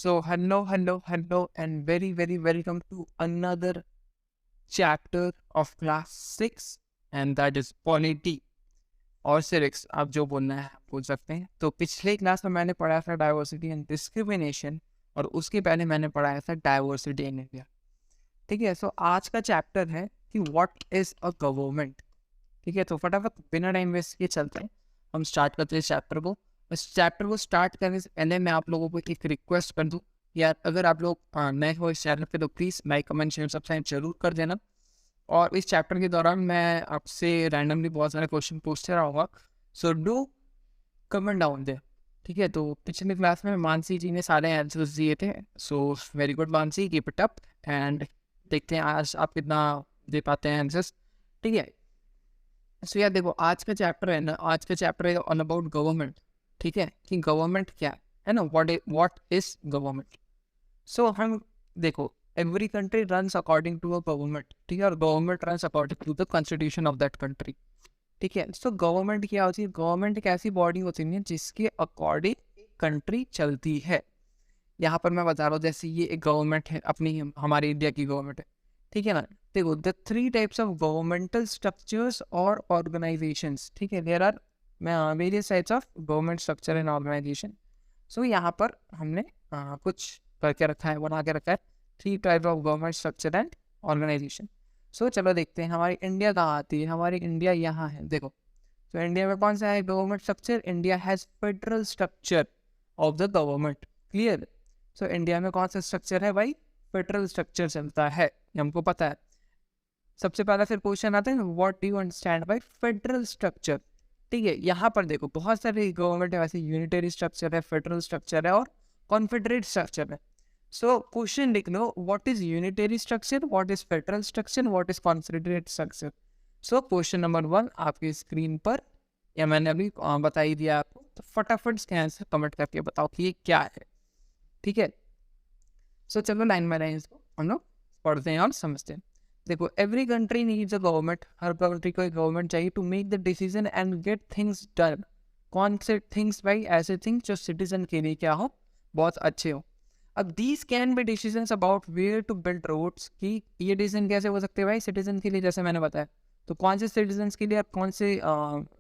So, hello, and very welcome to another chapter of class 6, and that is polity और civics. आप जो बोलना है आप बोल सकते हैं. तो पिछले क्लास में मैंने पढ़ाया था डाइवर्सिटी एंड डिस्क्रिमिनेशन, और उसके पहले मैंने पढ़ाया था डाइवर्सिटी इन इंडिया. ठीक है. सो आज का चैप्टर है कि व्हाट इज अ गवर्नमेंट. ठीक है. तो फटाफट बिना टाइम वेस्ट किए चलते हैं, हम स्टार्ट करते हैं चैप्टर को. इस चैप्टर को स्टार्ट करने से पहले मैं आप लोगों को एक रिक्वेस्ट कर दूं, यार अगर आप लोग नए हो इस चैनल पे तो please like comment share subscribe जरूर कर देना. और इस चैप्टर के दौरान मैं आपसे रैंडमली बहुत सारे क्वेश्चन पूछते रहूँगा, सो डू कमेंट डाउन दे. ठीक है. तो पिछले क्लास में मानसी जी ने सारे आंसर्स दिए थे, so very good Mansi, keep it up. And देखते हैं आज आप कितना दे पाते हैं आंसर्स. ठीक है. सो यार देखो, आज का चैप्टर है ना, आज का चैप्टर है ऑन अबाउट गवर्नमेंट. ठीक है, कि गवर्नमेंट क्या है ना, व्हाट इज गवर्नमेंट. सो हम देखो, every country runs according to a government. ठीक है. और government runs according to the constitution of that country. ठीक है. सो गवर्नमेंट क्या होती है? गवर्नमेंट एक ऐसी बॉडी होती है जिसके अकॉर्डिंग कंट्री चलती है. यहाँ पर मैं बता रहा हूँ, जैसे ये एक गवर्नमेंट है अपनी, हमारी इंडिया की गवर्नमेंट है. ठीक है ना. देखो, the 3 types of governmental structures और ऑर्गेनाइजेशंस. ठीक है. There are various types of government structure and organisation. So यहाँ पर हमने कुछ करके रखा है, बना के रखा है 3 type of government structure and organisation. So चलो देखते हैं हमारी इंडिया कहाँ आती है. हमारी इंडिया यहाँ है. देखो, तो इंडिया में कौन सा है government structure? India has federal structure of the government. Clear. So India में कौन सा स्ट्रक्चर है भाई? फेडरल स्ट्रक्चर चलता है, हमको पता है. सबसे पहला फिर क्वेश्चन आता है, what do you understand by federal structure. ठीक है. यहाँ पर देखो, बहुत सारे गवर्नमेंट है, वैसे यूनिटरी स्ट्रक्चर है, फेडरल स्ट्रक्चर है और कॉन्फेडरेट स्ट्रक्चर है. सो क्वेश्चन लिख लो, what is unitary structure, what is federal structure, what is confederate structure. So question number 1 आपकी स्क्रीन पर, या मैंने अभी बता ही दिया आपको, तो फटाफट इसके आंसर कमेंट करके बताओ कि ये क्या है. ठीक है. सो चलो लाइन बाय लाइन इसको हम लोग पढ़ते हैं और समझते हैं. देखो, every country needs a government. हर कंट्री को एक गवर्नमेंट चाहिए to make the decision and get things done. कौन से थिंग्स भाई? ऐसे थिंग्स जो सिटीजन के लिए क्या हो, बहुत अच्छे हो. अब these can be decisions about where to build roads. कि ये डिसीजन कैसे हो सकते हैं भाई? सिटीजन के लिए, जैसे मैंने बताया. तो कौन से सिटीजन के लिए कौन से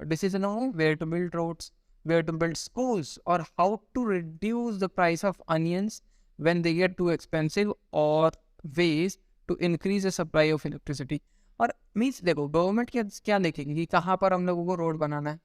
डिसीजन हो? Where to build roads, where to build schools, और how to reduce the price of onions when they get too expensive, or ways to increase the supply of electricity. और मीन्स देखो, government क्या देखेगी कि कहाँ पर हम लोगों को रोड बनाना है.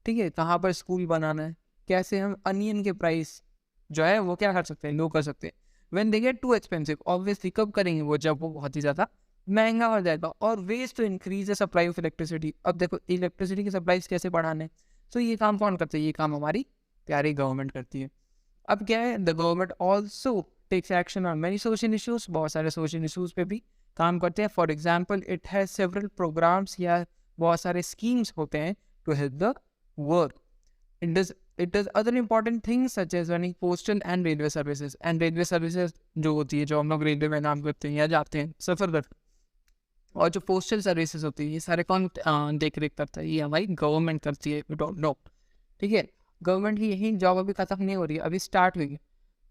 ठीक है. कहाँ पर स्कूल बनाना है, कैसे हम अनियन के प्राइस जो है वो क्या कर सकते हैं, लो कर सकते हैं. when they get too expensive, obviously कब करेंगे वो? जब वो बहुत ही ज़्यादा महंगा हो जाएगा. और ways to increase the supply of electricity. अब देखो, इलेक्ट्रिसिटी की सप्लाईज कैसे बढ़ाने, तो ये काम कौन करते हैं? ये काम हमारी प्यारी गवर्नमेंट करती है. अब क्या है, the government also takes action on many social issues. बहुत सारे सोशल इशूज पे भी काम करते हैं. For example, it has several programs, या बहुत सारे स्कीम्स होते हैं to help the work. It does other important things such as running postal and railway services. And railway services जो होती है, जो हम लोग रेलवे में नाम करते हैं या जाते हैं सफर करते हैं, और जो पोस्टल सर्विसेज होती है, ये सारे कौन देख रेख करता है? ये हमारी गवर्नमेंट करती है. You don't know. ठीक है. गवर्नमेंट की यही जॉब अभी खत्म नहीं हो रही है, अभी स्टार्ट हुई.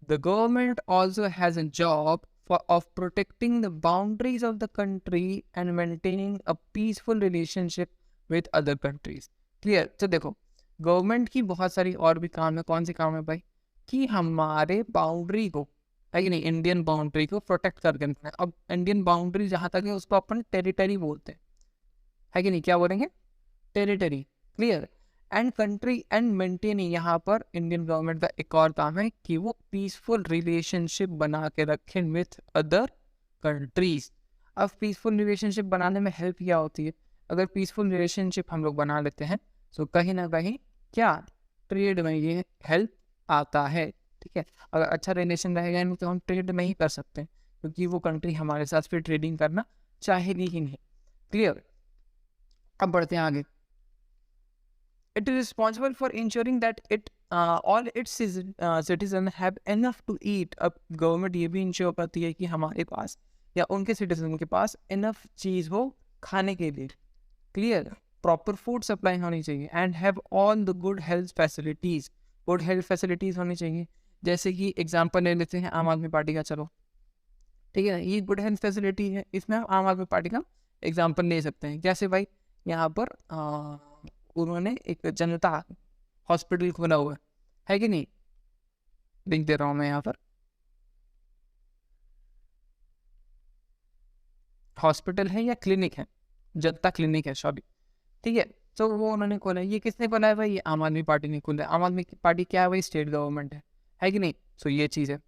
The government also has a job of protecting the boundaries of the country and maintaining a peaceful relationship with other countries. Clear. तो देखो, गवर्नमेंट की बहुत सारी और भी काम है. कौन से काम है भाई? कि हमारे बाउंड्री को, है कि नहीं, इंडियन बाउंड्री को प्रोटेक्ट करके रखना है. अब इंडियन बाउंड्री जहाँ तक है उसको अपन टेरिटरी बोलते हैं, है कि नहीं? क्या बोलेंगे? Territory. Clear. And country and maintaining, यहाँ पर इंडियन गवर्नमेंट का एक और काम है कि वो पीसफुल रिलेशनशिप बना के रखें विथ अदर कंट्रीज. अब पीसफुल रिलेशनशिप बनाने में हेल्प क्या होती है? अगर पीसफुल रिलेशनशिप हम लोग बना लेते हैं तो कहीं ना कहीं क्या, ट्रेड में ये हेल्प आता है. ठीक है. अगर अच्छा रिलेशन रहेगा नहीं तो हम ट्रेड नहीं कर सकते, क्योंकि वो कंट्री हमारे साथ फिर ट्रेडिंग करना चाहेगी ही नहीं. क्लियर. अब बढ़ते हैं आगे. It is responsible for ensuring that all its citizens have enough to eat. अब गवर्नमेंट ये भी इंश्योर करती है कि हमारे पास या उनके सिटीजन के पास इनफ चीज़ हो खाने के लिए. क्लियर. प्रॉपर फूड सप्लाई होनी चाहिए. And have all the good health facilities. Good health facilities होनी चाहिए. जैसे कि एग्जांपल ले लेते हैं आम आदमी पार्टी का, चलो ठीक है, ये गुड हेल्थ फैसिलिटी है, इसमें हम आम आदमी पार्टी का एग्जांपल ले सकते हैं। कैसे भाई, यहाँ पर उन्होंने एक जनता हॉस्पिटल खोला हुआ है कि नहीं, लिंक दे रहा हूँ मैं यहाँ पर, हॉस्पिटल है या क्लिनिक है, जनता क्लिनिक है सॉरी, ठीक है। तो वो उन्होंने खोला है, ये किसने खोला है भाई, ये आम आदमी पार्टी ने खोला है। आम आदमी पार्टी क्या है भाई, स्टेट गवर्नमेंट है कि नहीं। सो ये चीज़ है।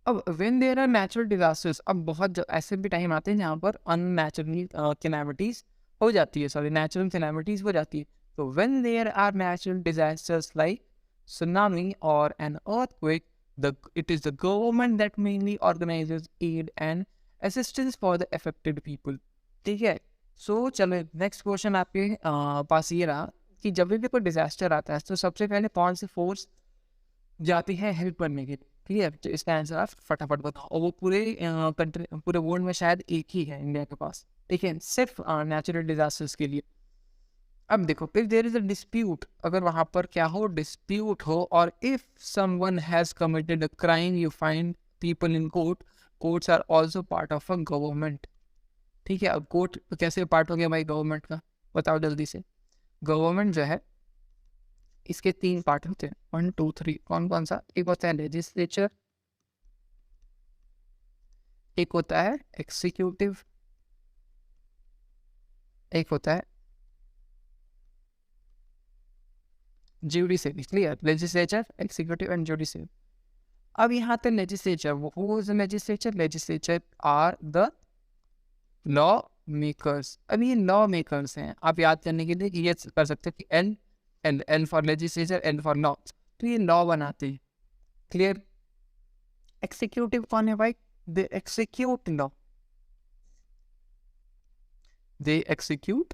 अब when there are natural disasters, अब बहुत ऐसे भी टाइम आते हैं जहाँ पर अननेचुरल कैलामिटीज हो जाती है, सॉरी नेचुरल कैलामिटीज हो जाती है। तो when there are natural disasters like tsunami और an earthquake, it is the government that mainly organizes aid and assistance for the affected people। ठीक है। सो चलो नेक्स्ट क्वेश्चन आपके पास ये रहा कि जब भी कोई डिजास्टर आता है तो सबसे पहले कौन सी फोर्स जाती है हेल्प करने के लिए, क्लियर। तो इसका आंसर आप फटाफट बताओ, और वो पूरे कंट्री पूरे वर्ल्ड में शायद एक ही है इंडिया के पास, ठीक है, सिर्फ नेचुरल डिजास्टर्स के लिए। अब देखो, if there is a dispute, अगर वहाँ पर क्या हो, डिस्प्यूट हो, और if someone has committed a crime, you find people in court, courts are also part of a government. ठीक है। अब कोर्ट कैसे पार्ट हो गया भाई गवर्नमेंट का, बताओ जल्दी से। गवर्नमेंट जो है इसके 3 पार्ट होते हैं, 1 2 3, कौन कौन सा, एक होता है लेजिस्लेचर, एक होता है एग्जीक्यूटिव, एक होता है judiciary, clear. Legislature, executive and judiciary. अब यहाँ पे लेजिस्लेचर, वो legislature, legislature are the law makers. अब ये लॉ मेकर्स हैं, आप याद करने के लिए ये कर सकते हैं कि L for legislature, L for law, तो ये लॉ बनाते हैं, क्लियर। एक्सिक्यूटिव कौन है भाई, दे एक्सिक्यूट लॉ, दे एक्सिक्यूट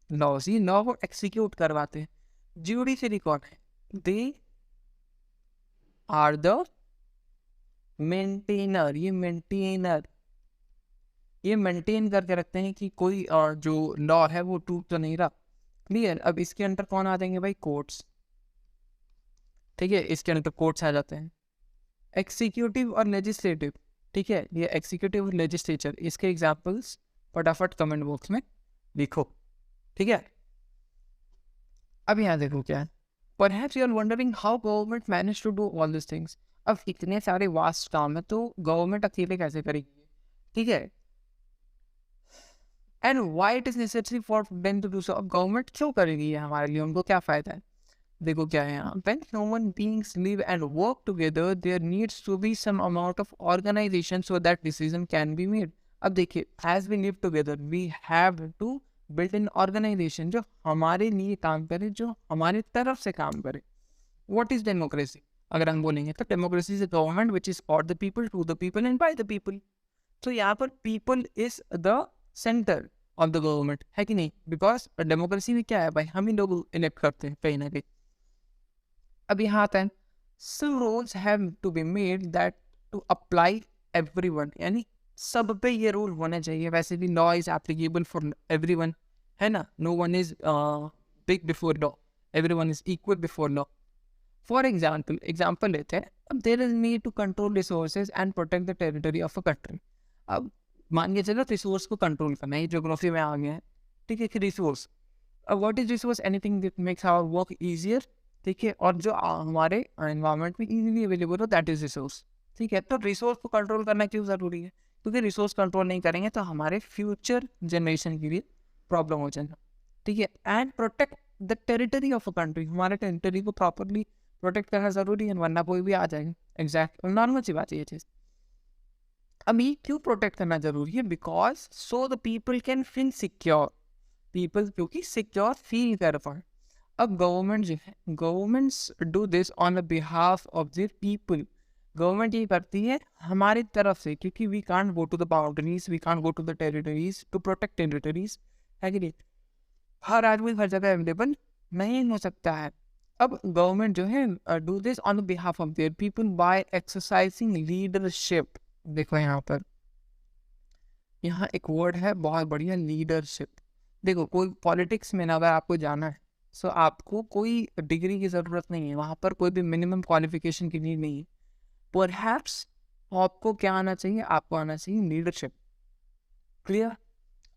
लॉज, ये लॉ को एक्सिक्यूट करवाते हैं। जुडिशरी कौन है, दे आर द मेंटेनर, ये मेंटेन करके रखते हैं कि कोई जो लॉ है वो टूट तो नहीं रहा, क्लियर। अब इसके अंदर कौन आ जाएंगे भाई, कोर्ट्स, ठीक है, इसके अंदर कोर्ट्स आ जाते हैं। एग्जीक्यूटिव और लेजिस्लेटिव, ठीक है, ये एग्जीक्यूटिव और लेजिस्लेचर, इसके एग्जांपल्स फटाफट कमेंट बॉक्स में लिखो, ठीक है। अब यहाँ देखो क्या है, perhaps you are wondering how government manage to do all this things. अब इतने सारे वास्ट काम है तो गवर्नमेंट अकेले कैसे करेगी, ठीक है। And why it is necessary for them to do so, अब गवर्नमेंट क्यों करेगी ये हमारे लिए, उनको क्या फायदा है। देखो क्या है यहाँ, when human beings live and work together there needs to be some amount of organization so that decision can be made। अब देखिए, as we live together we have to build an organization जो हमारे लिए काम करे, जो हमारे तरफ से काम करे। What is democracy, अगर हम बोलेंगे तो democracy is a government which is for the people, to the people and by the people। तो यहाँ पर people is the center of the government, है कि नहीं, because democracy में क्या है भाई, हम ही लोग इलेक्ट करते हैं कहीं ना कहीं। अब यहाँ आता है some rules have to be made that to apply everyone, यानी सब पे ये रूल होना चाहिए। वैसे भी law is applicable for everyone, है ना, no one is big before law, everyone is equal before law. For example लेते हैं, अब there is need to control resources and protect the territory of a country. अब मान के चलो resource को कंट्रोल करना है, ज्योग्राफी में आ गया है, ठीक है, कि रिसोर्स, अब what is resource, anything that makes our work easier, ठीक है, और जो हमारे एनवायरनमेंट में इजीली अवेलेबल हो, दैट इज रिसोर्स, ठीक है। तो रिसोर्स को कंट्रोल करना क्यों ज़रूरी है, क्योंकि रिसोर्स कंट्रोल नहीं करेंगे तो हमारे फ्यूचर जनरेशन के लिए प्रॉब्लम हो जाएगा, ठीक है। And protect the territory of a country, हमारे टेरिटरी को प्रॉपरली प्रोटेक्ट करना ज़रूरी है, वरना कोई भी आ जाएगा। एग्जैक्ट नॉर्मल सी बात है ये चीज़। अब ये क्यों प्रोटेक्ट करना जरूरी है, because so the people can feel secure, people क्योंकि सिक्योर फील कर पाए। अब गवर्नमेंट जो है, governments do this on the behalf of the people, government ये करती है हमारी तरफ से, क्योंकि we can't go to the boundaries, we can't go to the territories to protect territories, है कि नहीं, हर आदमी हर जगह अवेलेबल नहीं हो सकता है। अब गवर्नमेंट जो है do this on the behalf of their people by exercising leadership. देखो यहाँ पर, यहाँ एक वर्ड है बहुत बढ़िया, लीडरशिप। देखो कोई पॉलिटिक्स में ना अगर आपको जाना है, सो आपको कोई डिग्री की ज़रूरत नहीं है, वहाँ पर कोई भी मिनिमम क्वालिफिकेशन की नीड नहीं है। परहैप्स आपको क्या आना चाहिए, आपको आना चाहिए लीडरशिप। क्लियर?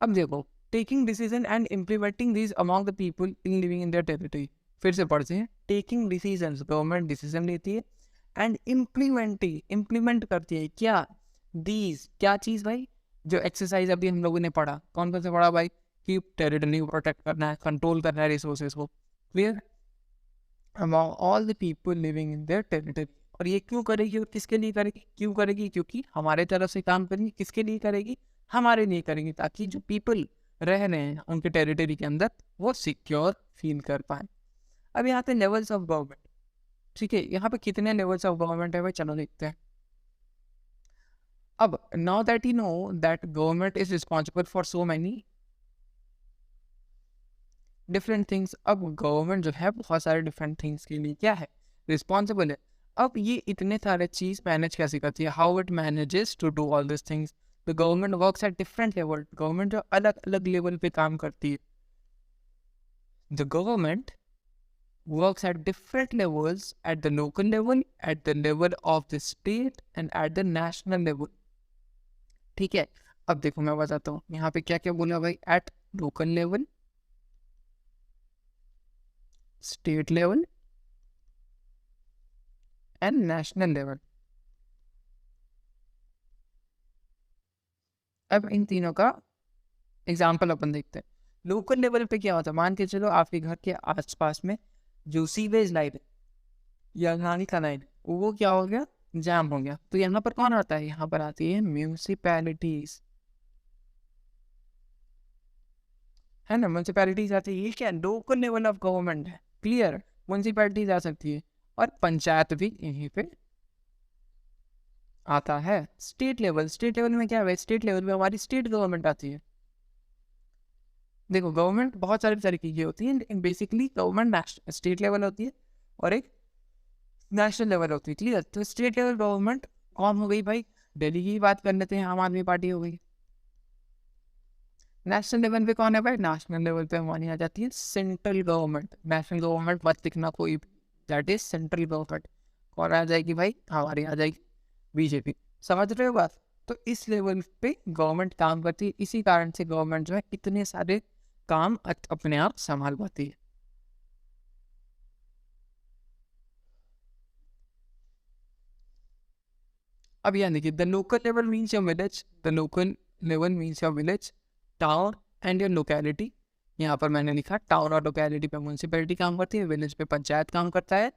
अब देखो, taking decision and implementing these among the people in living in their territory. फिर से पढ़ते हैं। टेकिंग डिसीजन, गवर्नमेंट डिसीजन लेती है, एंड इम्प्लीमेंट करती है क्या, दीज क्या चीज़ भाई, जो एक्सरसाइज अभी हम लोगों ने पढ़ा, कौन कौन से पढ़ा भाई, कि टेरिटरी को प्रोटेक्ट करना है, कंट्रोल करना है रिसोर्सेज को। Clear? Among all the people living in their territory. और ये क्यों करेगी और किसके लिए करेगी, क्यों करेगी, क्योंकि हमारे तरफ से काम करेगी, किसके लिए करेगी, हमारे लिए करेंगे, ताकि जो पीपल रह रहे हैं उनके टेरिटरी के अंदर वो सिक्योर फील कर पाए। अब यहाँ पे लेवल्स ऑफ गवर्नमेंट, ठीक है, यहाँ पे कितने लेवल्स ऑफ गवर्नमेंट है भाई, चलो देखते हैं। अब now that you know that government is responsible for so many different things. अब गवर्नमेंट जो है बहुत सारे डिफरेंट थिंग्स के लिए क्या है, रिस्पॉन्सिबल है। अब ये इतने सारे चीज़ मैनेज कैसे करती है, how it manages to do all this things. The government works at different level, government जो अलग अलग लेवल पे काम करती है। The government works at different levels, at the local level, at the level of the state and at the national level। ठीक है, अब देखो मैं बताता हूँ यहाँ पे क्या क्या बोला भाई, at local level, state level and national level. अब इन तीनों का एग्जाम्पल अपन देखते हैं। लोकल लेवल पे क्या होता है, मान के चलो आपके घर के आसपास में जो सीवेज लाइन है या नाली का लाइन, वो क्या हो गया, जाम हो गया, तो यहाँ पर कौन आता है, यहाँ पर आती है म्यूनिसिपैलिटीज, है ना, म्यूनिसिपैलिटीज आती है। ये क्या, लोकल लेवल ऑफ गवर्नमेंट है। क्लियर? म्यूनिसिपैलिटीज आ सकती है, और पंचायत भी यहीं पे आता है। स्टेट लेवल, स्टेट लेवल में क्या है, स्टेट लेवल में हमारी स्टेट गवर्नमेंट आती है। देखो गवर्नमेंट बहुत सारी तरीके की होती है, लेकिन बेसिकली गवर्नमेंट स्टेट लेवल होती है और एक नेशनल लेवल होती है। ठीक है, तो स्टेट लेवल गवर्नमेंट कौन हो गई भाई, दिल्ली की बात कर लेते हैं, आम आदमी पार्टी हो गई। नेशनल लेवल पे कौन है भाई, नेशनल लेवल पे हमारी आ जाती है सेंट्रल गवर्नमेंट। नेशनल गवर्नमेंट मत लिखना कोई, दैट इज सेंट्रल गवर्नमेंट। कौन आ जाएगी भाई, हमारी आ जाएगी बीजेपी। समझ रहे हो बात? तो इस लेवल पे गवर्नमेंट काम करती है, इसी कारण से गवर्नमेंट जो है इतने सारे काम अपने आप संभाल पाती है। अब यहाँ देखिए, the local level means your village, the local level means your village, town and your locality. यहाँ पर मैंने लिखा टाउन और लोकेलिटी पे म्यूनसिपैलिटी काम करती है, विलेज पे पंचायत काम करता है।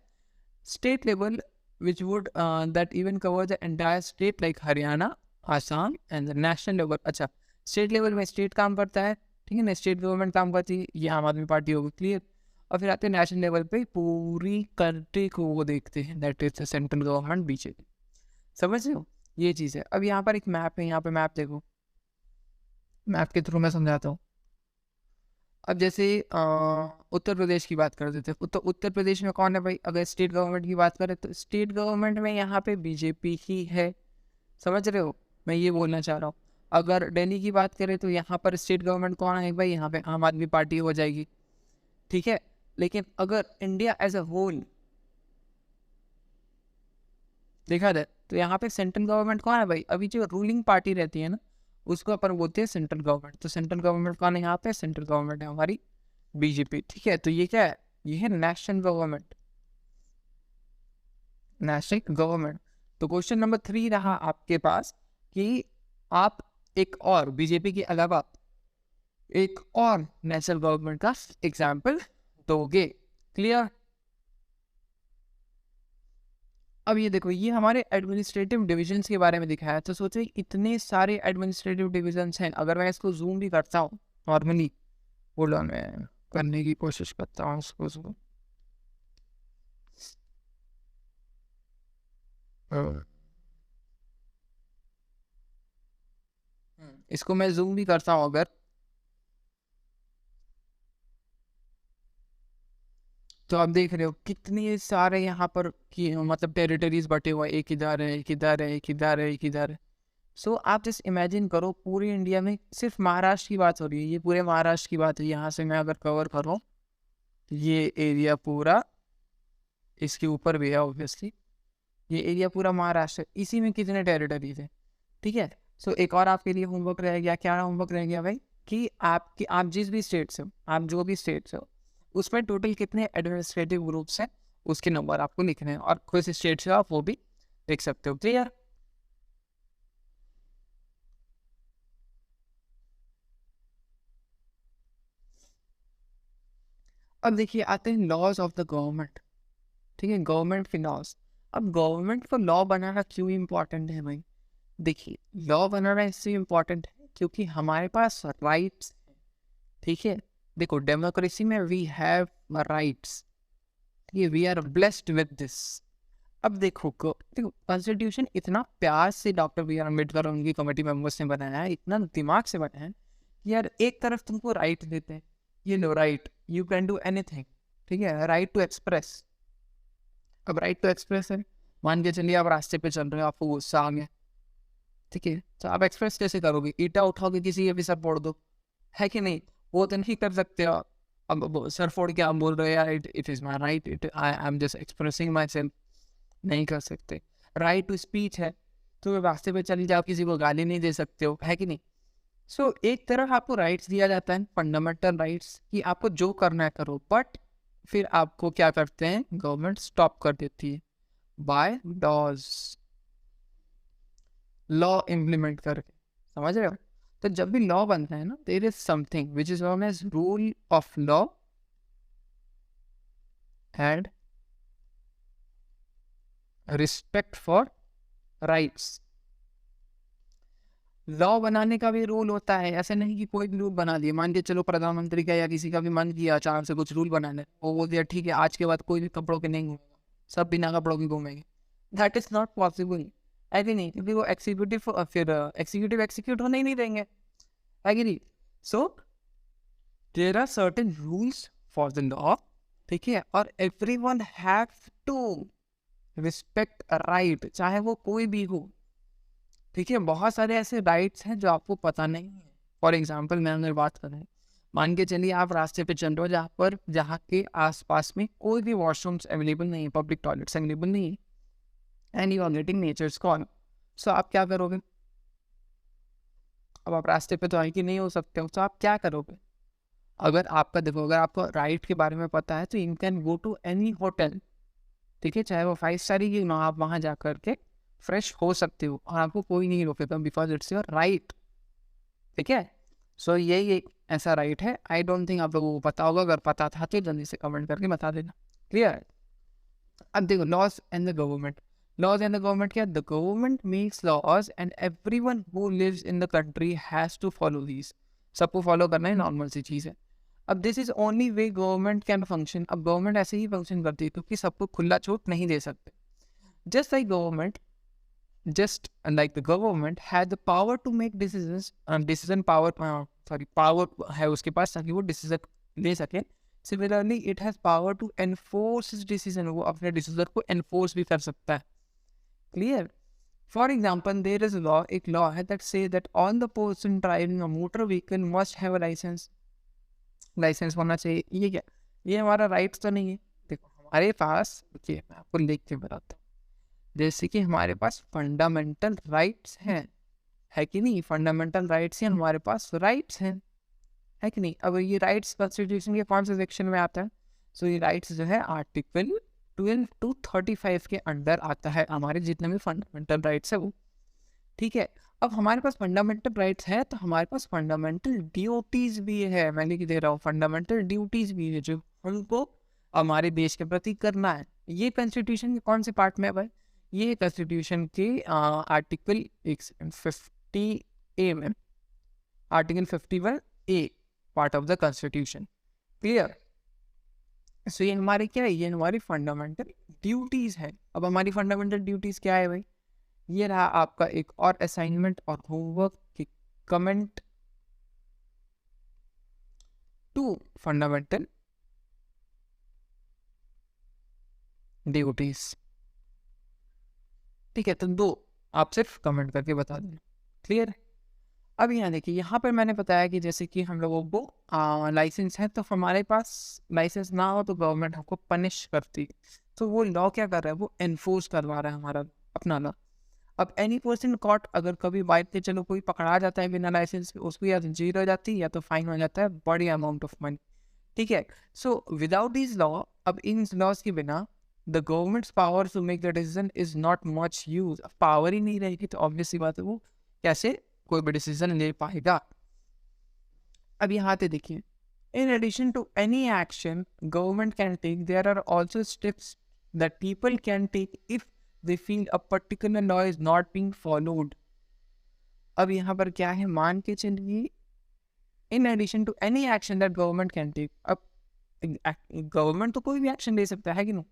State level which would that even cover the entire state like Haryana, Assam and the national level. अच्छा, स्टेट लेवल में स्टेट काम करता है, ठीक है ना, स्टेट गवर्नमेंट काम करती है, ये आम आदमी पार्टी होगी। क्लियर? और फिर आते हैं नेशनल लेवल पे, पूरी कंट्री को वो देखते हैं, that is the central government, BJP. समझ रहे हो, ये चीज़ है। अब यहाँ पर एक मैप है, यहाँ पे मैप देखो, मैप के थ्रू मैं समझाता हूँ। अब जैसे उत्तर प्रदेश की बात कर देते हैं, तो उत्तर प्रदेश में कौन है भाई, अगर स्टेट गवर्नमेंट की बात करें तो स्टेट गवर्नमेंट में यहाँ पे बीजेपी ही है। समझ रहे हो, मैं ये बोलना चाह रहा हूँ। अगर दिल्ली की बात करें तो यहाँ पर स्टेट गवर्नमेंट कौन है भाई, यहाँ पे आम आदमी पार्टी हो जाएगी। ठीक है, लेकिन अगर इंडिया एज अ होल देखा जाए तो यहाँ पे सेंट्रल गवर्नमेंट कौन है भाई, अभी जो रूलिंग पार्टी रहती है ना, उसको अपन बोलते हैं सेंट्रल गवर्नमेंट। तो सेंट्रल गवर्नमेंट कौन है यहाँ पे, सेंट्रल गवर्नमेंट है हमारी बीजेपी। ठीक है, तो ये क्या है, ये है नेशनल गवर्नमेंट, नेशनल गवर्नमेंट। तो क्वेश्चन नंबर 3 रहा आपके पास कि आप एक और बीजेपी के अलावा एक और नेशनल गवर्नमेंट का एग्जाम्पल दोगे। क्लियर? अब ये देखो, ये हमारे एडमिनिस्ट्रेटिव डिविजन्स के बारे में दिखाया है। तो सोचो इतने सारे एडमिनिस्ट्रेटिव डिविजन्स हैं, अगर मैं इसको जूम भी करता हूँ नॉर्मली, होल्ड ऑन, मैं करने की कोशिश करता हूँ इसको जूम। इसको मैं जूम भी करता हूँ अगर, तो आप देख रहे हो कितने सारे यहाँ पर कि मतलब टेरिटरीज बटे हुए, एक इधर है, एक इधर है, एक इधर है, एक इधर है। सो आप जस्ट इमेजिन करो, पूरे इंडिया में सिर्फ महाराष्ट्र की बात हो रही है, ये पूरे महाराष्ट्र की बात है। यहाँ से मैं अगर कवर करूँ ये एरिया पूरा इसके ऊपर भी है ऑब्वियसली, ये एरिया पूरा महाराष्ट्र, इसी में कितने टेरिटरीज है, ठीक है। सो एक और आपके लिए होमवर्क रह गया, क्या होमवर्क रह गया भाई, कि आप जिस भी स्टेट से हो, आप जो भी स्टेट से हो, उसमें टोटल कितने एडमिनिस्ट्रेटिव ग्रुप्स हैं उसके नंबर आपको लिखने हैं, और किस स्टेट से आप वो भी लिख सकते हो, क्लियर। अब देखिए आते हैं लॉज ऑफ द गवर्नमेंट, ठीक है, गवर्नमेंट के लॉज। अब गवर्नमेंट को लॉ बनाना क्यों इम्पोर्टेंट है भाई, देखिए लॉ बनाना इससे इम्पोर्टेंट है क्योंकि हमारे पास राइट्स, ठीक है। देखो डेमोक्रेसी में वी हैव राइट्स, ये we are blessed with this. अब देखो कॉन्स्टिट्यूशन इतना प्यार से डॉक्टर बी आर अम्बेडकर और उनकी कमेटी मेंबर्स ने बनाया है, इतना दिमाग से बनाया है कि यार एक तरफ तुमको राइट देते हैं, ये लो right, you can do anything, ठीक है, राइट टू एक्सप्रेस। अब राइट टू एक्सप्रेस है, मान के चलिए आप रास्ते पे चल रहे हो, आपको गुस्सा आ गया, ठीक है, तो आप एक्सप्रेस कैसे करोगे, ईटा उठाओगे किसी के भी सर फोड़ दो, है कि नहीं, वो तो नहीं कर सकते हो। अब सर फोड़ के आप बोल रहे हो यार it is my right, it I am just expressing my self, नहीं कर सकते। राइट टू स्पीच है, तो रास्ते पे चली जाओ, किसी को गाली नहीं दे सकते हो, है कि नहीं। सो एक तरफ आपको राइट्स दिया जाता है, फंडामेंटल राइट्स, कि आपको जो करना है करो, बट फिर आपको क्या करते हैं, गवर्नमेंट स्टॉप कर देती है बाय लॉज, लॉ इम्प्लीमेंट करके, समझ रहे हो। तो जब भी लॉ बनता है ना, there is something which is known as rule of law and respect for rights. Law बनाने का भी रूल होता है, ऐसे नहीं कि कोई भी रूल बना दिए, मान के चलो प्रधानमंत्री का या किसी का भी मन किया अचानक से कुछ रूल बनाने, वो बोल दिया ठीक है आज के बाद कोई भी कपड़ों के नहीं घूमेगा, सब बिना कपड़ों के घूमेंगे, दैट इज नॉट पॉसिबल, है कि नहीं, क्योंकि वो एग्जीक्यूटिव फिर एग्जीक्यूटिव एग्जीक्यूट होने ही नहीं देंगे, है कि नहीं। So there are certain rules for the law, ठीक है, और everyone have to respect right, चाहे वो कोई भी हो, ठीक है। बहुत सारे ऐसे राइट्स हैं जो आपको पता नहीं है। फॉर एग्जाम्पल मैं अगर बात करें, मान के चलिए आप रास्ते पे चल रहे हो जहाँ के आसपास में कोई भी वॉशरूम्स अवेलेबल नहीं है, पब्लिक टॉयलेट्स अवेलेबल नहीं है, and you are getting nature's call, so आप क्या करोगे, अब आप रास्ते पे तो आए कि नहीं हो सकते हो, तो आप क्या करोगे, अगर आपका देखो अगर आपको राइट के बारे में पता है तो you can go to any hotel, ठीक है, चाहे वो 5 स्टार ही क्यों ना, आप वहाँ जा करके फ्रेश हो सकते हो और आपको कोई नहीं रोकेगा, बिकॉज इट्स योर राइट, ठीक है। सो यही एक ऐसा राइट है, आई डोंट थिंक आप लोगों को पता होगा, अगर पता था तो जल्दी से कमेंट करके बता देना, क्लियर है। अब देखो laws and the government, laws and the government क्या, the government makes laws and everyone who lives in the country has to follow these, सबको फॉलो करना ही नॉर्मल सी चीज़ है। अब this is only way government can function, अब government ऐसे ही फंक्शन करती है क्योंकि सबको खुला छूट नहीं दे सकते, just like government, just like the government had the power to make decisions, decision power, power है उसके पास ताकि वो decision ले सके, similarly it has power to enforce its decision, वो अपने decision को enforce भी कर सकता है, clear। For example there is a law, एक law है that say that all the person driving a motor vehicle must have a license, license होना चाहिए, ये क्या, ये हमारा राइट्स तो नहीं है। देखो हमारे पास, देखिए मैं आपको लिख के बताता हूँ, जैसे कि हमारे पास फंडामेंटल राइट्स हैं, है कि नहीं, फंडामेंटल राइट्स हैं, हमारे पास राइट्स हैं, है कि नहीं। अब ये राइट्स कॉन्स्टिट्यूशन के कौन से सेक्शन में आता है, सो ये राइट्स जो है आर्टिकल 12 to 35 के अंडर आता है, हमारे जितने भी फंडामेंटल राइट्स है वो, ठीक है। अब हमारे पास फंडामेंटल राइट्स है तो हमारे पास फंडामेंटल ड्यूटीज भी है, मैं लिख दे रहा हूँ, फंडामेंटल ड्यूटीज भी है जो हमको हमारे देश के प्रति करना है। ये कॉन्स्टिट्यूशन के कौन से पार्ट में है भाई, ये कॉन्स्टिट्यूशन के आर्टिकल 50A में, article 51A part of the constitution, clear. So ये हमारे क्या है, ये हमारी फंडामेंटल ड्यूटीज है। अब हमारी फंडामेंटल ड्यूटीज क्या है भाई, ये रहा आपका एक और असाइनमेंट और होमवर्क की कमेंट टू फंडामेंटल ड्यूटीज, ठीक है, तो दो आप सिर्फ कमेंट करके बता देना, क्लियर। अब यहाँ देखिए, यहाँ पर मैंने बताया कि जैसे कि हम लोगों को लाइसेंस है, तो हमारे पास लाइसेंस ना हो तो गवर्नमेंट हमको पनिश करती है। तो वो लॉ क्या कर रहा है, वो एनफोर्स करवा रहा है हमारा अपना लॉ। अब एनी पर्सन कॉट, अगर कभी बाइक पे चलो कोई पकड़ा जाता है बिना लाइसेंस के, उसको या तो जेल हो जाती है या तो फाइन हो जाता है बड़ी अमाउंट ऑफ मनी। ठीक है, सो विदाउट दिस लॉ, अब इन लॉज के बिना the government's power to make the decision is not much use. पावर ही नहीं रहेगी तो ऑब्वियस सी बात है वो कैसे कोई भी डिसीजन ले पाएगा। अब यहाँ पे देखिए, in addition to any action government can take, there are also steps that people can take if they feel a particular law is not being followed. अब यहाँ पर क्या है, मान के चलिए, in addition to any action that government can take. अब government तो कोई भी एक्शन ले सकता है कि नहीं,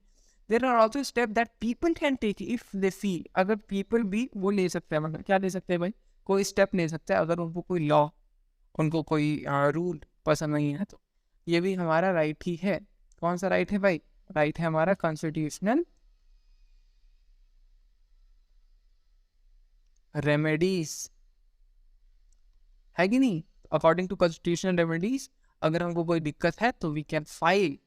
there are also step that people can take if they feel, अगर पीपल भी वो ले सकते हैं, मतलब क्या ले सकते हैं भाई, कोई स्टेप ले सकता है अगर उनको कोई लॉ, उनको कोई रूल पसंद नहीं है, तो ये भी हमारा राइट ही है। कौन सा राइट है भाई, राइट है हमारा कॉन्स्टिट्यूशनल रेमेडीज, है कि नहीं। अकॉर्डिंग टू कॉन्स्टिट्यूशनल रेमेडीज, अगर हमको कोई दिक्कत है तो वी कैन फाइल,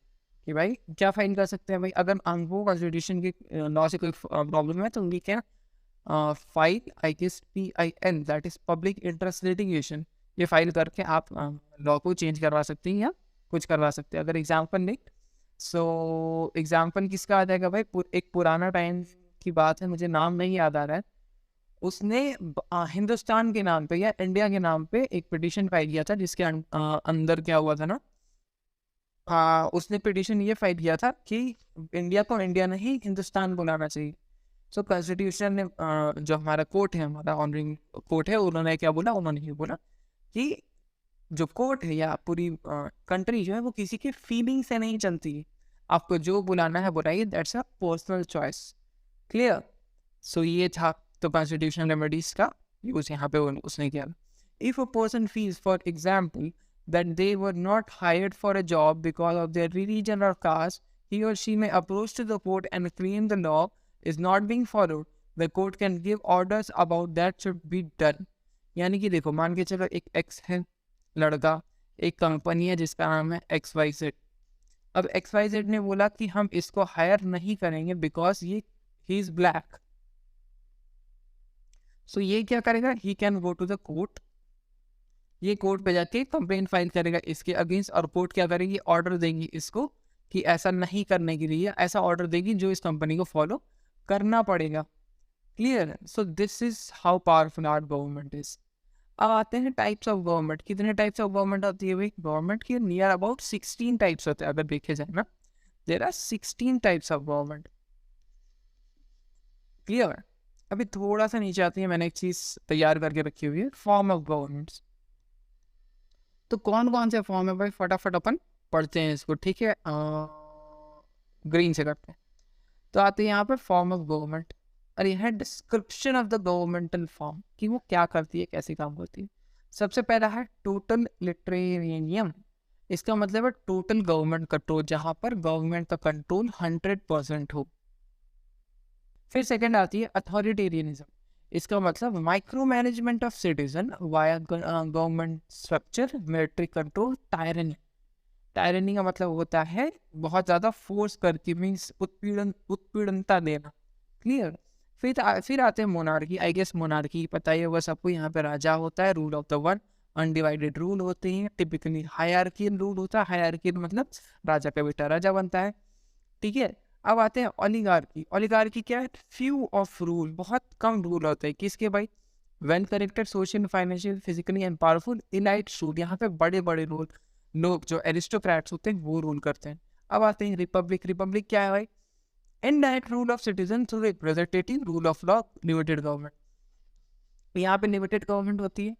कि भाई क्या फाइल कर सकते हैं भाई, अगर हमको कॉन्स्टिट्यूशन के लॉ से कोई प्रॉब्लम है तो we can file IPIN, that is public interest litigation. ये फाइल करके आप लॉ को चेंज करवा सकते हैं या कुछ करवा सकते हैं। अगर एग्जाम्पल नहीं, सो एग्जाम्पल किसका आ जाएगा भाई, एक पुराना टाइम की बात है, मुझे नाम नहीं याद आ रहा है, उसने हिंदुस्तान के नाम पे या इंडिया के नाम पे एक पिटीशन फाइल किया था, जिसके अंदर क्या हुआ था ना, उसने पिटीशन ये फाइल किया था कि इंडिया को इंडिया नहीं हिंदुस्तान बुलाना चाहिए। सो कॉन्स्टिट्यूशन ने जो हमारा कोर्ट है, हमारा ऑनरिंग कोर्ट है, उन्होंने क्या बोला, उन्होंने ये बोला कि जो कोर्ट है या पूरी कंट्री जो है वो किसी के फीलिंग से नहीं चलती है, आपको जो बुलाना है बुलाइए, that's a personal choice. Clear. So ये था तो कॉन्स्टिट्यूशनल रेमेडीज का यूज यहाँ पे उसने किया। If a person feels for example that they were not hired for a job because of their religion or caste, he or she may approach to the court and claim the law is not being followed. The court can give orders about that should be done. यानी कि देखो, मान के चलो एक x है लड़का, एक कंपनी है जिसका नाम है XYZ। अब XYZ ने बोला कि हम इसको हायर नहीं करेंगे बिकॉज ये ही इज ब्लैक। सो ये क्या करेगा, he can go to the court, ये कोर्ट पे जाके कंप्लेन फाइल करेगा इसके अगेंस्ट, और कोर्ट क्या करेगी, ऑर्डर देंगी इसको कि ऐसा नहीं करने के लिए, ऐसा ऑर्डर देगी जो इस कंपनी को फॉलो करना पड़ेगा। Clear. So this is how powerful our government is. अब आते हैं टाइप्स ऑफ गवर्नमेंट। कितने टाइप्स ऑफ गवर्नमेंट होती है भाई, गवर्नमेंट की नियर अबाउट 16 टाइप्स होते हैं, अगर देखे जाए ना, there are 16 types of government. Clear. अभी थोड़ा सा नीचे आती है, मैंने एक चीज तैयार करके रखी हुई है, फॉर्म ऑफ गवर्नमेंट्स। तो कौन कौन से फॉर्म है भाई, फटाफट अपन पढ़ते हैं इसको, ठीक है, ग्रीन से करते हैं। तो आते हैं यहाँ पे फॉर्म ऑफ गवर्नमेंट, और यह है description of the governmental form, कि वो क्या करती है, कैसे काम करती है। सबसे पहला है टोटल लिटरेरियम, इसका मतलब है टोटल गवर्नमेंट कंट्रोल, जहाँ पर गवर्नमेंट का कंट्रोल 100% हो। फिर सेकंड आती है अथॉरिटेरियनिज्म, इसका मतलब micro management of citizen via government structure, military control, tyranny. Tyranny का मतलब होता है बहुत ज़्यादा फोर्स करके, मीन्स उत्पीड़नता देना। क्लियर। फिर आते हैं मोनार्की। आई गेस मोनार्की पता ही होगा सबको, यहाँ पे राजा होता है, rule of the one, undivided rule होते हैं, टिपिकली हायरार्कियल रूल होता है, हायरार्कियल मतलब राजा का बेटा राजा बनता है। ठीक है। अब आते हैं ओलिगार्की। ओलिगार्की क्या है, फ्यू ऑफ रूल, बहुत कम रूल होते हैं, किसके भाई, well corrected, social, financial, physically and powerful elite rule, यहाँ पे बड़े बड़े रूल, लोग जो एरिस्टोक्रेट्स होते हैं वो रूल करते हैं। अब आते हैं रिपब्लिक। रिपब्लिक क्या है भाई, indirect rule of citizen through representative rule of law, limited government. यहाँ पे लिमिटेड गवर्नमेंट होती है,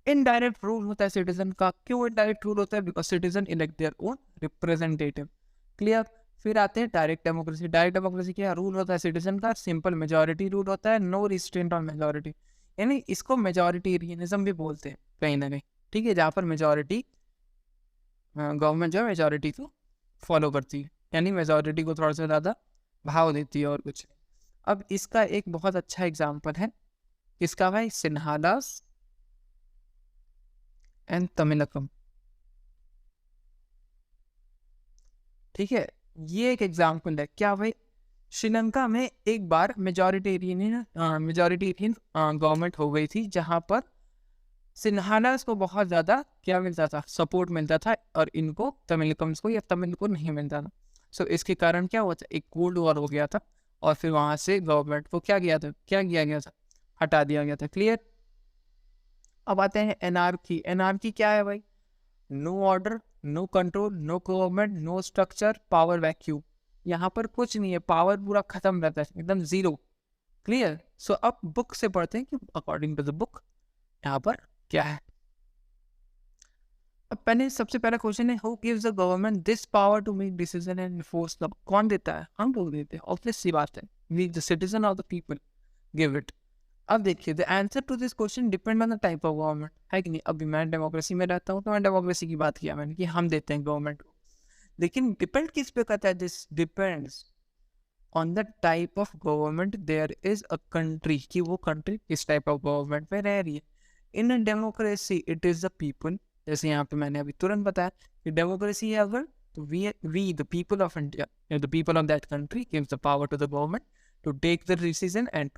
इनडायरेक्ट रूल होता है सिटीजन का। क्यों इनडायरेक्ट रूल होता है, because citizen elect their own representative. Clear. फिर आते हैं डायरेक्ट डेमोक्रेसी। डायरेक्ट डेमोक्रेसी क्या रूल होता है सिटीजन का, सिंपल मेजॉरिटी रूल होता है, नो रिस्ट्रेंट ऑन मेजॉरिटी, यानी इसको मेजॉरिटेरियनिज्म भी बोलते हैं कहीं ना कहीं। ठीक है, जहाँ पर मेजॉरिटी गवर्नमेंट जो है मेजॉरिटी को फॉलो करती है, यानी मेजॉरिटी को थोड़ा सा ज़्यादा भाव देती है और कुछ नहीं। अब इसका एक बहुत अच्छा एग्जाम्पल है, किसका भाई, सिन्हा दास एंड तमिलकम। ठीक है, ये एक एग्जाम्पल है। क्या भाई, श्रीलंका में एक बार मेजॉरिटेरियन गवर्नमेंट हो गई थी, जहां पर सिन्हालास को बहुत ज़्यादा क्या मिलता था, सपोर्ट मिलता था, और इनको तमिलकम्स को या तमिल को नहीं मिलता था। सो इसके कारण क्या हुआ था, एक कोल्ड वॉर हो गया था, और फिर वहाँ से गवर्नमेंट को क्या किया गया था, हटा दिया गया था। क्लियर। अब आते हैं एनआरकी। एनआरकी क्या है भाई? No order, no control, no government, no structure, power vacuum. यहाँ पर कुछ नहीं है, पावर पूरा खत्म रहता है, एकदम जीरो। क्लियर। सो अब बुक से पढ़ते हैं कि अकॉर्डिंग टू द बुक यहाँ पर क्या है। अब पहले सबसे पहला क्वेश्चन है, who gives the government this power to make decision and enforce law? कौन देता है? हम लोग देते हैं, ऑब्वियस सी बात है, we the citizen of the people give it. अब देखिए, the answer to this question depend on the type of government, है कि नहीं? अभी मैं डेमोक्रेसी में रहता हूँ, तो मैं डेमोक्रेसी की बात किया मैंने कि हम देते हैं गवर्नमेंट को, लेकिन डिपेंड किस पे करता है? This depends on the type of government there is a country, कि वो कंट्री किस टाइप ऑफ गवर्नमेंट में रह रही है। In a democracy it is the people, जैसे यहाँ पे मैंने अभी तुरंत बताया कि डेमोक्रेसी है अगर, तो we the people of India, the people of that country gives the power to the government to take the decision and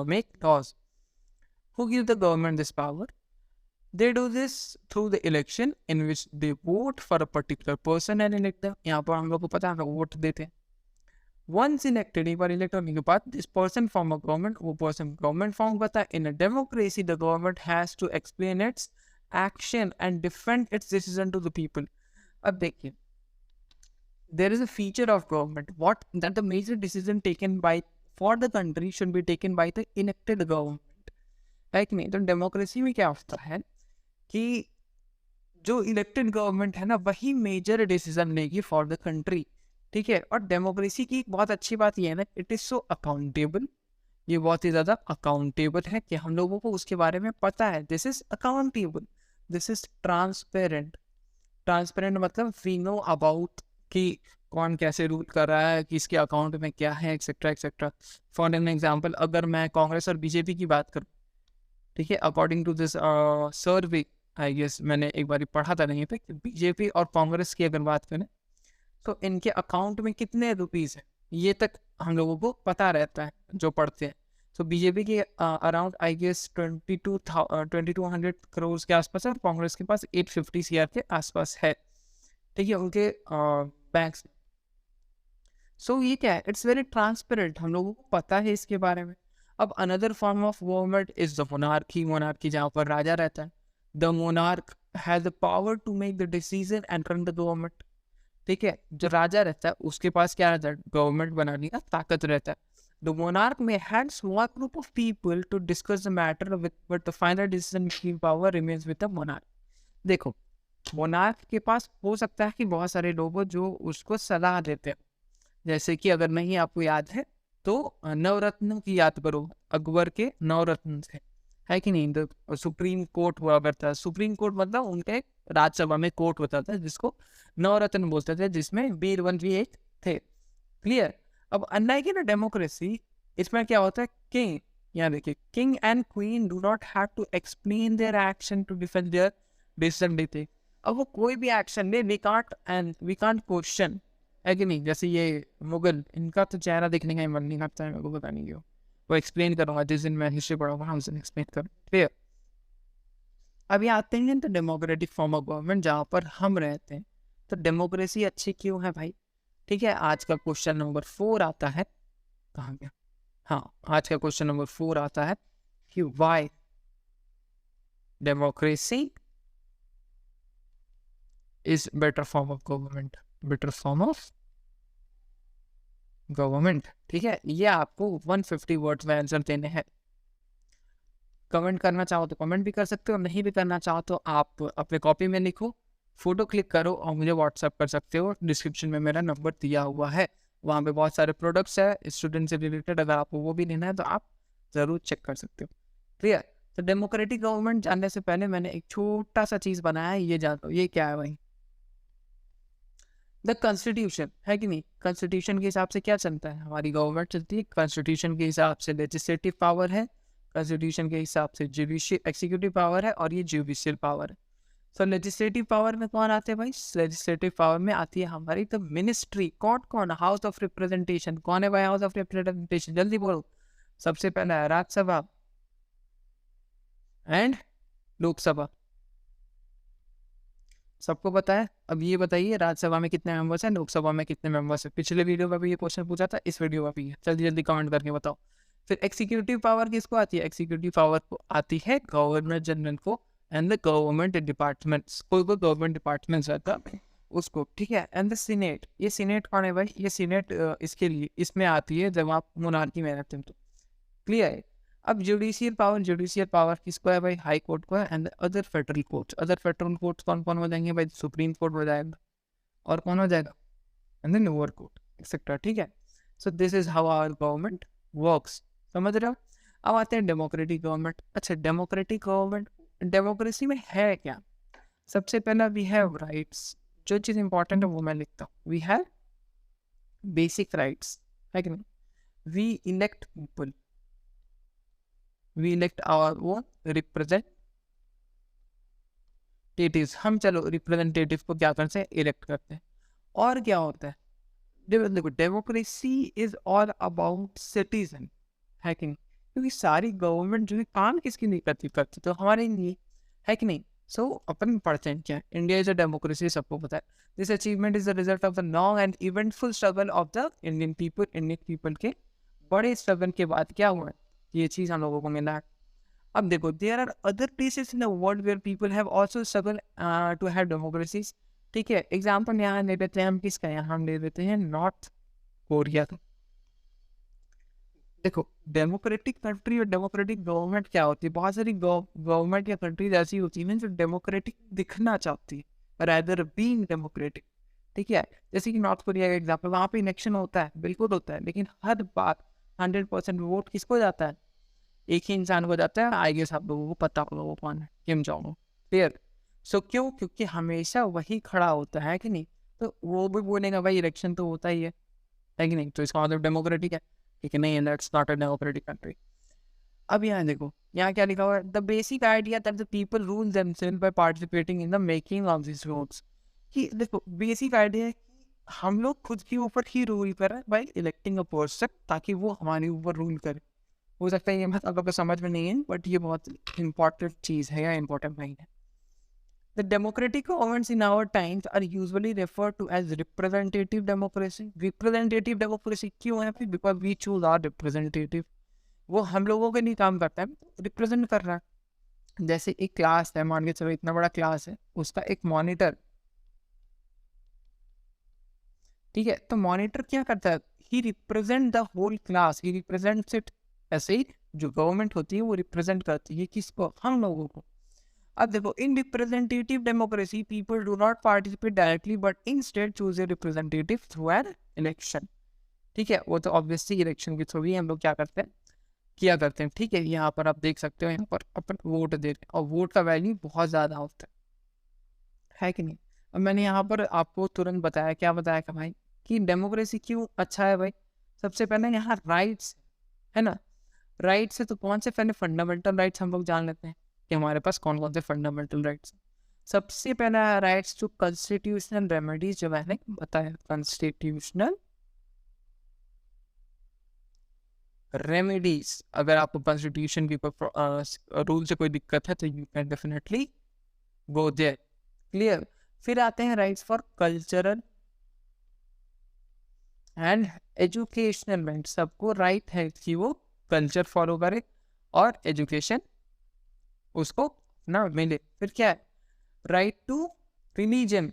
make laws. Who gives the government this power? They do this through the election in which they vote for a particular person and elect them. यहाँ पर हम लोग को पता है, vote देते हैं। Once elected, एक बार इलेक्ट होने के बाद, this person form a government, वो person government form करता है। In a democracy, the government has to explain its action and defend its decision to the people. अब देखिए, there is a feature of government, what that the major decision taken by for the country should be taken by the elected government, है कि नहीं? तो democracy में क्या होता है कि जो इलेक्टेड गवर्नमेंट है ना, वही मेजर डिसीजन लेगी फॉर द कंट्री। ठीक है। और डेमोक्रेसी की एक बहुत अच्छी बात यह है ना, इट इज सो अकाउंटेबल, ये बहुत ही ज़्यादा अकाउंटेबल है कि हम लोगों को उसके बारे में पता है। This is accountable, this is transparent. Transparent मतलब वी नो अबाउट कि कौन कैसे रूल कर रहा है, किसके अकाउंट में क्या है, etcetera etcetera. For an example, अगर मैं कांग्रेस और बीजेपी की बात करूँ, ठीक है, according to this survey, I guess मैंने एक बार पढ़ा था नहीं पे, कि बीजेपी और कांग्रेस की अगर बात करें तो इनके अकाउंट में कितने रुपीस हैं, ये तक हम लोगों को पता रहता है जो पढ़ते हैं। तो बीजेपी के अराउंड आई गेस 2200 करोड़ के आसपास है, और कांग्रेस के पास 850 CR के आसपास है। ठीक है, उनके बैंक्स। सो ये क्या है, इट्स वेरी ट्रांसपेरेंट, हम लोगों को पता है इसके बारे में। अब another form of government is the monarchy. Monarchy जहाँ पर राजा रहता है, the monarch has the power to make the decision and run the government. ठीक है, जो राजा रहता है उसके पास क्या रहता है, गवर्नमेंट बनाने का ताकत रहता है। The monarch may had small group of people to discuss the matter with, but the final decision making power remains with the monarch. देखो, मोनार्क के पास हो सकता है कि बहुत सारे लोग जो उसको सलाह देते हैं, जैसे कि अगर नहीं आपको याद है तो नवरत्न की याद करो, अकबर के नवरत्न थे, है कि नहीं? तो सुप्रीम कोर्ट हुआ करता है। सुप्रीम कोर्ट मतलब उनके राज्यसभा में कोर्ट होता था जिसको नवरत्न बोलते थे, जिसमें बीरबल भी एक थे। क्लियर। अब अनलाइक इन डेमोक्रेसी, इसमें क्या होता है, किंग, यहाँ देखिए, king and queen do not have to explain their action to defend their decision देते। अब वो कोई भी एक्शन ले, वी कांट क्वेश्चन, है कि नहीं? जैसे ये मुगल, इनका तो चेहरा देखने का ही मन नहीं करता है, मेरे को पता नहीं क्यों। वो एक्सप्लेन करूँगा जिस दिन मैं हिस्ट्री पढ़ूंगा, हम उसे एक्सप्लेन करूँ। क्लियर। अभी आते हैं तो डेमोक्रेटिक फॉर्म ऑफ गवर्नमेंट जहाँ पर हम रहते हैं। तो डेमोक्रेसी अच्छी क्यों है भाई? ठीक है, आज का क्वेश्चन नंबर 4 आता है, कहाँ गया? हाँ, आज का क्वेश्चन नंबर 4 आता है कि Y democracy is better form of government, better form of government. ठीक है, ये आपको 150 वर्ड्स में आंसर देने हैं। कमेंट करना चाहो तो कमेंट भी कर सकते हो, नहीं भी करना चाहो तो आप अपने कॉपी में लिखो, फोटो क्लिक करो और मुझे व्हाट्सअप कर सकते हो। डिस्क्रिप्शन में मेरा नंबर दिया हुआ है, वहाँ पे बहुत सारे प्रोडक्ट्स है स्टूडेंट से रिलेटेड, अगर आपको वो भी लेना है तो आप ज़रूर चेक कर सकते हो। क्लियर। तो डेमोक्रेटिक गवर्नमेंट जानने से पहले मैंने एक छोटा सा चीज़ बनाया है, ये जान लो। ये क्या है भाई? द कॉन्स्टिट्यूशन, है कि नहीं? कॉन्स्टिट्यूशन के हिसाब से क्या चलता है, हमारी गवर्नमेंट चलती है। कॉन्स्टिट्यूशन के हिसाब से लेजिस्लेटिव पावर है, कॉन्स्टिट्यूशन के हिसाब से जुडिशियल एक्सिक्यूटिव पावर है, और ये जुडिशियल पावर है। सो लेजिस्लेटिव पावर में कौन आते हैं भाई? लेजिस्लेटिव पावर में आती है हमारी द मिनिस्ट्री। कौन कौन? House of representation. कौन है भाई हाउस ऑफ रिप्रेजेंटेशन? जल्दी बोलो। सबसे पहला है राज्यसभा एंड लोकसभा। सबको पता है। अब ये बताइए राज्यसभा में कितने मेंबर्स हैं, लोकसभा में कितने मेंबर्स हैं? पिछले वीडियो में भी ये क्वेश्चन पूछा था, इस वीडियो में भी है। जल्दी जल्दी कमेंट करके बताओ। फिर एक्सिक्यूटिव पावर किसको आती है? एक्सिक्यूटिव पावर को आती है गवर्नर जनरल को एंड द गवर्नमेंट डिपार्टमेंट्स। कोई कोई गवर्नमेंट डिपार्टमेंट्स रहता है उसको, ठीक है। And the senate. ये सीनेट कौन है भाई? ये सीनेट इसके लिए इसमें आती है जब आप मोनार्की में रहते हैं तो। क्लियर है। अब जुडिशियल पावर किसको है भाई? हाई कोर्ट को है। And other federal court. Other federal court कौन कौन हो जाएंगे भाई? सुप्रीम कोर्ट हो जाएगा और कौन हो जाएगा? And then lower court etcetera, ठीक है। So this is how our government works. समझ रहे हो? अब आते हैं डेमोक्रेटिक गवर्नमेंट। अच्छा, डेमोक्रेटिक गवर्नमेंट डेमोक्रेसी में है क्या? सबसे पहला वी हैव राइट्स। जो चीज़ इंपॉर्टेंट है वो मैं लिखता हूँ। वी हैव बेसिक राइट्स, है कि नहीं? We elect people. We elect our own representatives. हम चलो रिप्रेजेंटेटिव को क्या करते हैं? इलेक्ट करते हैं। और क्या होता है? देखो, democracy is all about citizen, है कि नहीं? क्योंकि सारी गवर्नमेंट जो है काम किसकी नहीं करती तो हमारे लिए, है कि नहीं? सो अपन पढ़ते हैं क्या? इंडिया इज अ डेमोक्रेसी, सबको पता है। This achievement is the result of the long and eventful struggle of the Indian people. Indian people के बड़े स्ट्रगल के बाद क्या हुआ है? ये चीज़ हम लोगों को मिला है। अब देखो, there are other places in the world where people have also struggle to have democracies, ठीक है। एग्जाम्पल यहाँ ले लेते हैं हम किसका? यहाँ हम ले लेते हैं नॉर्थ कोरिया का। देखो, डेमोक्रेटिक कंट्री और डेमोक्रेटिक गवर्नमेंट क्या होती है? बहुत सारी गवर्नमेंट या कंट्रीज ऐसी होती है जो डेमोक्रेटिक दिखना चाहती है रादर बीइंग डेमोक्रेटिक, ठीक है। जैसे कि नॉर्थ कोरिया का एग्जाम्पल, वहाँ पे इलेक्शन होता है, बिल्कुल होता है, लेकिन हर बार 100% वोट किसको जाता है? एक ही इंसान को जाता है। आई गेस आप लोगों को पता होगा वो कौन है, किम जोंग उन। क्लियर? सो क्यों? क्योंकि हमेशा वही खड़ा होता है कि नहीं, तो वो भी बोलेगा भाई इलेक्शन तो होता ही है कि नहीं? तो इसका मतलब डेमोक्रेटिक है, ठीक है? नहीं, that's not a democratic country. अब यहाँ देखो, यहाँ क्या लिखा हुआ है? The basic idea that the people rule themselves by participating in the making of this rules. कि देखो, बेसिक आइडिया है कि हम लोग खुद के ऊपर ही रूल कर रहे हैं बाय इलेक्टिंग अ पर्सन, ताकि वो हमारे ऊपर रूल करे। हो सकता है ये बात आपको समझ में नहीं है, बट ये बहुत इंपॉर्टेंट चीज़ है या इंपॉर्टेंट नहीं है। The democratic governments in our times are usually referred to as representative democracy. Representative democracy क्यों है? Because we choose our representative. वो हम लोगों के लिए काम करता है, रिप्रेजेंट कर रहा है। जैसे एक क्लास है, मान के चलो इतना बड़ा क्लास है, उसका एक मॉनिटर, ठीक है। तो मॉनिटर क्या करता है? He represent the whole class, he represents it. ऐसे ही जो गवर्नमेंट होती है वो रिप्रेजेंट करती है किसको? हम लोगों को। अब देखो, in representative democracy people do not participate directly but instead choose a representative through an election, ठीक है। वो तो ऑब्वियसली इलेक्शन के थ्रू ही हम लोग क्या करते हैं? किया करते हैं, ठीक है। यहाँ पर आप देख सकते हो, यहाँ पर अपन वोट देते हैं और वोट का वैल्यू बहुत ज़्यादा होता है कि नहीं? अब मैंने यहाँ पर आपको तुरंत बताया, क्या बताया कि भाई कि डेमोक्रेसी क्यों अच्छा है भाई? सबसे पहले यहाँ राइट्स है ना। राइट्स है तो कौन से पहले फंडामेंटल राइट्स हम लोग जान लेते हैं कि हमारे पास कौन कौन से फंडामेंटल राइट्स। सबसे पहला राइट्स जो कॉन्स्टिट्यूशनल रेमेडीज, जो मैंने बताया, कॉन्स्टिट्यूशनल रेमेडीज। अगर आपको कॉन्स्टिट्यूशन की रूल से कोई दिक्कत है तो you can definitely go there. Clear? फिर आते हैं rights for cultural and educational right. सबको राइट है कि वो कल्चर फॉलो करे और एजुकेशन उसको ना मिले। फिर क्या है? Right to religion.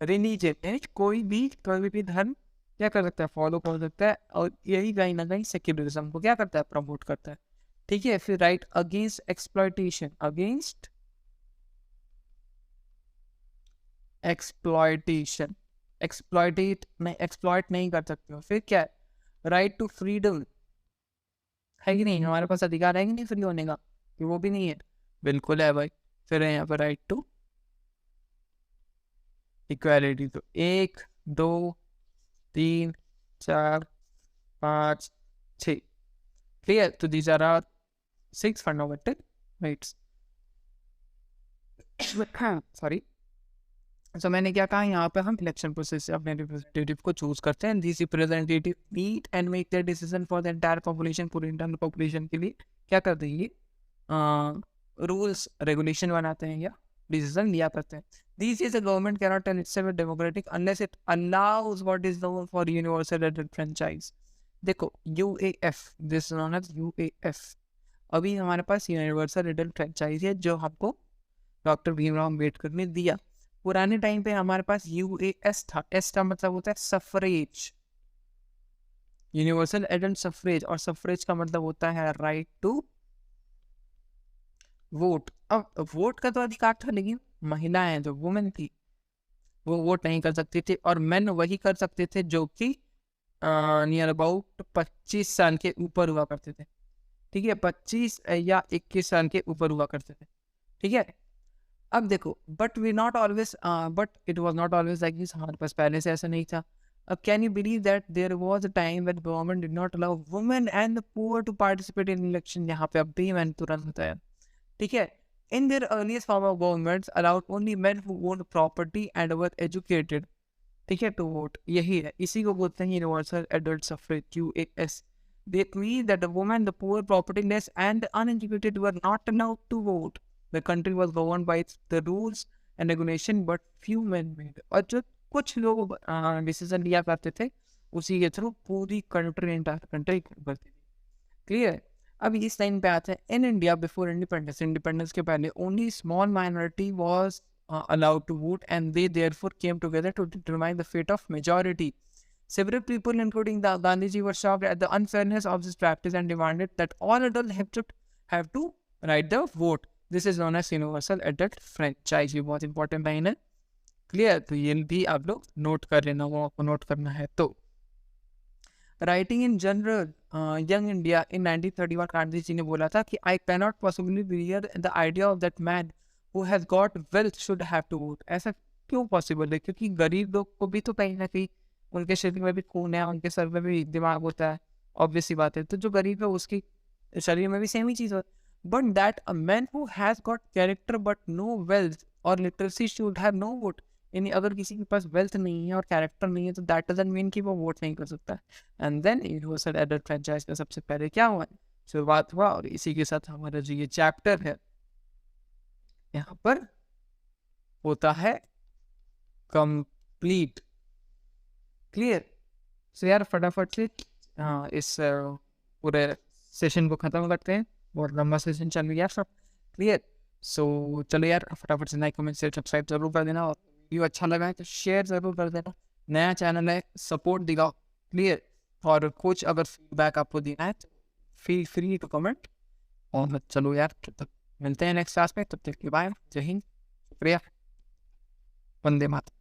रिलीजन यानी कोई भी धर्म क्या कर सकता है? फॉलो कर सकता है, और यही कहीं ना कहीं सेक्युलरिज्म को क्या करता है? प्रमोट करता है, ठीक है। फिर right against exploitation, against exploitation. Exploit नहीं कर सकते हो। फिर क्या है? राइट टू फ्रीडम, है कि नहीं? हमारे पास अधिकार है कि नहीं फ्री होने का? कि वो भी नहीं है? बिल्कुल है भाई। फिर है यहाँ पर राइट टू इक्वालिटी। तो 1 2 3 4 5 6, Clear? So these are our 6 fundamental rights. Sorry. So मैंने क्या कहा, यहाँ पे हम इलेक्शन प्रोसेस से अपने रिप्रेजेंटेटिव को चूज करते हैं. This representative meet and make the decision for the entire population. पूरी इंटरनल पॉपुलेशन के लिए क्या करते हैं, ये रूल्स रेगुलेशन बनाते हैं या डिसीजन लिया करते हैं. This is a government cannot tell itself democratic unless it allows what is known for universal एडेड फ्रेंचाइज. देखो UAF, this known as UAF. अभी हमारे पास यूनिवर्सल एडेड फ्रेंचाइज है जो हमको डॉक्टर भीमराव अम्बेडकर ने दिया. पुराने टाइम पे हमारे पास यूएएस था. एस का मतलब होता है सफरेज, यूनिवर्सल एडेड सफरेज, और सफरेज का मतलब होता है राइट टू वोट. अब वोट का तो अधिकार था, लेकिन महिलाएं जो वुमेन थी वो वोट नहीं कर सकती थी, और मेन वही कर सकते थे जो कि नियर अबाउट 25 साल के ऊपर हुआ करते थे. ठीक है, 25 या 21 साल के ऊपर हुआ करते थे. ठीक है. अब देखो, but it was not always like this. हमारे पास पहले से ऐसा नहीं था. अब can you believe that there was a time when government did not allow women and the poor to participate in election. यहाँ पे अब भी मैंने तुरंत बताया. ठीक है. In their earliest form of governments allowed only men who owned property and were educated, ठीक है, टू वोट. यही है, इसी को बोलते हैं universal adult suffrage, UAS. That means that the women, the poor, propertyless, and the uneducated were not allowed to vote. The country was governed by the rules and regulation, but few men made. और जो कुछ लोग decision लिया करते थे, उसी के through पूरी कंट्री करती थी. क्लियर. अब इस टाइम पे आते हैं इन इंडिया बिफोर इंडिपेंडेंस के पहले only small minority was allowed to vote, and they therefore came together to determine the fate of majority. Several people, including the Gandhiji, were shocked at the unfairness of this practice and demanded that all adults have to write the vote. This is known as universal adult franchise. ये बहुत important line है. Clear. तो ये भी आप लोग note कर लेना, वो आपको नोट करना है. तो writing in general Young India in 1931, Gandhi ji ने बोला था कि I cannot possibly believe the idea of that man who has got wealth should have to vote. ऐसा क्यों पॉसिबल है? क्योंकि गरीब लोग को भी तो कहीं ना कहीं उनके शरीर में भी खून है, उनके सर में भी दिमाग होता है, ऑब्वियस सी बात है. तो जो गरीब है उसकी शरीर में भी सेम ही चीज़ होती है. But that a man who has got character but no wealth और literacy should have no vote. यानी अगर किसी के पास वेल्थ नहीं है और कैरेक्टर नहीं है तो दैट डजंट मीन कि वो वोट नहीं कर सकता. And then universal adult franchise का सबसे पहले क्या हुआ, शुरुआत हुआ, और इसी के साथ हमारा जो ये चैप्टर है यहाँ पर होता है कंप्लीट. क्लियर. सो यार फटाफट से इस पूरे सेशन को खत्म करते हैं. बहुत लंबा सेशन चल गया सब. क्लियर. सो चलो यार फटाफट से लाइक कमेंट शेयर सब्सक्राइब जरूर कर देना, और वीडियो अच्छा लगा है तो शेयर जरूर कर देना. नया चैनल है, सपोर्ट दिखाओ. क्लियर. और कुछ अगर फीडबैक आपको देना है तो फील फ्री टू कमेंट. और चलो यार तब तक मिलते हैं नेक्स्ट क्लास में. तब तक के बाय. जय हिंद. शुक्रिया. वंदे मातरम.